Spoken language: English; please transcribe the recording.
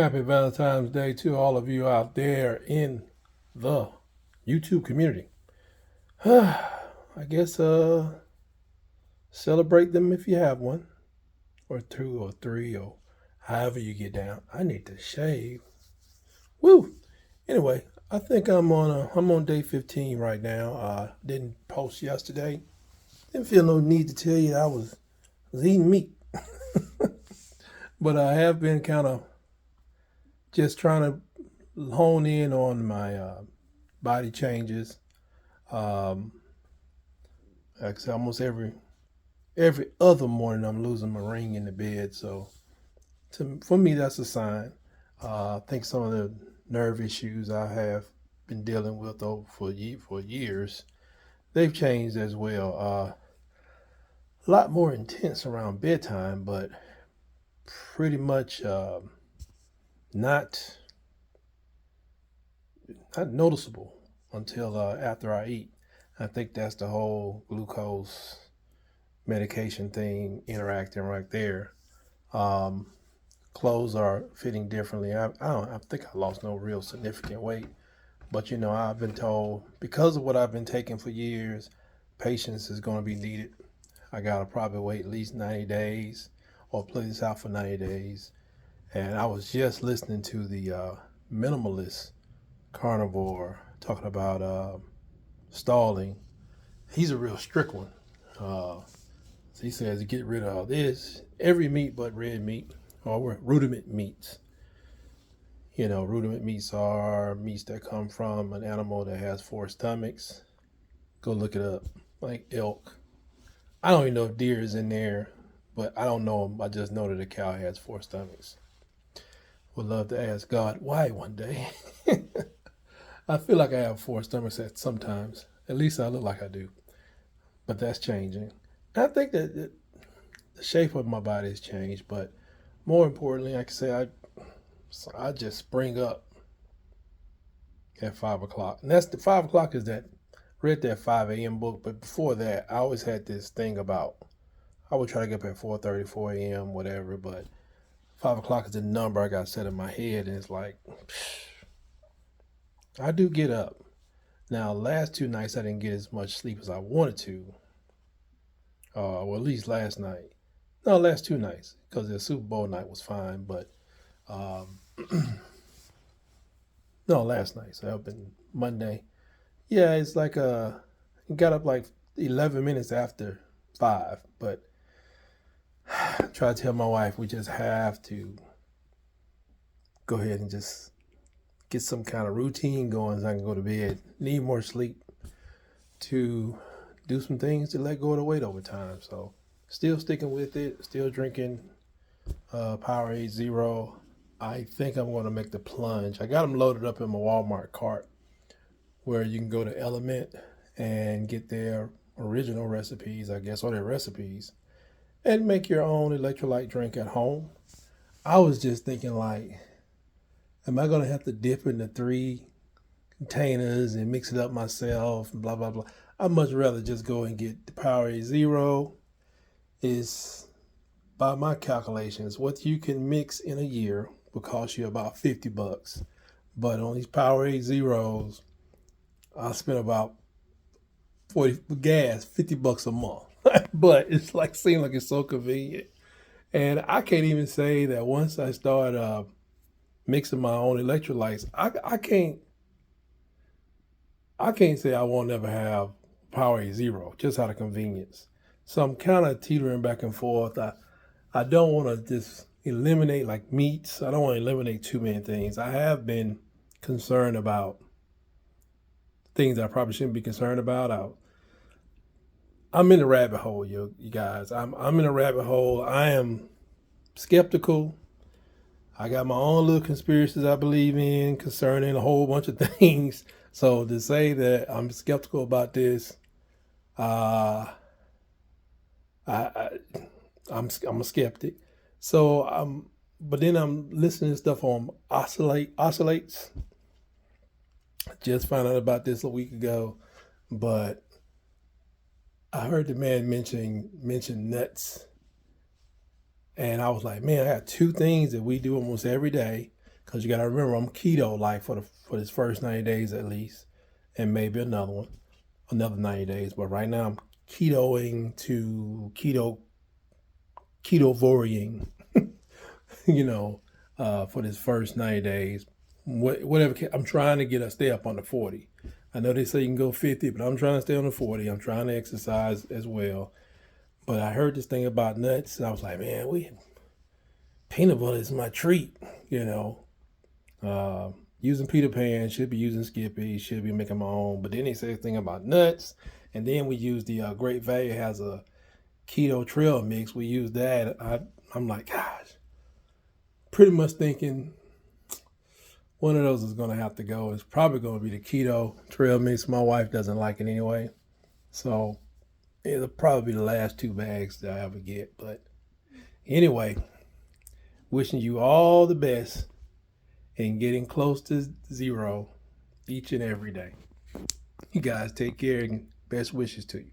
Happy Valentine's Day to all of you out there in the YouTube community. I guess celebrate them if you have one, or two, or three, or however you get down. I need to shave. Woo! Anyway, I think I'm on day 15 right now. Didn't post yesterday. Didn't feel no need to tell you I was eating meat, but I have been kind of just trying to hone in on my body changes. Um, like I said, almost every other morning I'm losing my ring in the bed. So for me, that's a sign. I think some of the nerve issues I have been dealing with over for years, they've changed as well. A lot more intense around bedtime, but pretty much not not noticeable until after I eat. I think that's the whole glucose medication thing interacting right there. Um, Clothes are fitting differently. I think I lost no real significant weight, but I've been told because of what I've been taking for years, patience is going to be needed. I gotta probably wait at least 90 days or play this out for 90 days. And I was just listening to the minimalist carnivore talking about stalling. He's a real strict one. Uh, so he says get rid of this, every meat but red meat or rudiment meats. Rudiment meats are meats that come from an animal that has four stomachs. Go look it up, like elk. I don't even know if deer is in there, but I don't know them. I just know that a cow has four stomachs. Would love to ask God why one day. I feel like I have four stomachs at sometimes. At least I look like I do. But that's changing. I think that the shape of my body has changed, but more importantly, like I say, I just spring up at 5 o'clock, and that's the 5 o'clock is that read that 5 a.m. book. But before that, I always had this thing about I would try to get up at 4:30, 4 a.m., whatever. But 5 o'clock is the number I got set in my head, and it's like I do get up. Now, last 2 nights I didn't get as much sleep as I wanted to. Well, at least last night. No, last 2 nights because the Super Bowl night was fine, but um, no, last night. So up in Monday. Yeah, it's like got up like 11 minutes after 5, but I try to tell my wife we just have to go ahead and just get some kind of routine going so I can go to bed. Need more sleep to do some things to let go of the weight over time. So still sticking with it, still drinking Powerade Zero. I think I'm going to make the plunge. I got them loaded up in my Walmart cart where you can go to Element and get their original recipes, I guess, or their recipes, and make your own electrolyte drink at home. I was just thinking, like, am I going to have to dip into 3 containers and mix it up myself and blah, blah, blah? I'd much rather just go and get the Powerade Zero. Is, by my calculations, what you can mix in a year will cost you about $50. But on these Powerade Zeros, I spent about 40 gas, $50 a month. But it's like seems like it's so convenient. And I can't even say that once I start mixing my own electrolytes, I can't say I won't ever have Powerade Zero just out of convenience. So I'm kind of teetering back and forth. I don't want to just eliminate like meats. I don't want to eliminate too many things. I have been concerned about things I probably shouldn't be concerned about. I'm in a rabbit hole, you guys. I'm in a rabbit hole. I am skeptical. I got my own little conspiracies I believe in concerning a whole bunch of things. So to say that I'm skeptical about this, uh, I, I I'm a skeptic. So but then I'm listening to stuff on oscillates. Just found out about this a week ago, but I heard the man mention nuts, and I was like, man, I got two things that we do almost every day because you got to remember I'm keto like for this first 90 days at least, and maybe another 90 days. But right now I'm ketoing to ketovoring, for this first 90 days. Whatever, I'm trying to stay up on the 40. I know they say you can go 50, but I'm trying to stay on the 40. I'm trying to exercise as well. But I heard this thing about nuts, and I was like, man, peanut butter is my treat, Using Peter Pan, should be using Skippy, should be making my own. But then they say this thing about nuts, and then we use the Great Value has a Keto Trail mix. We use that. I'm like, gosh, pretty much thinking one of those is going to have to go. It's probably going to be the Keto Trail mix. My wife doesn't like it anyway. So it'll probably be the last 2 bags that I ever get. But anyway, wishing you all the best in getting close to 0 each and every day. You guys take care and best wishes to you.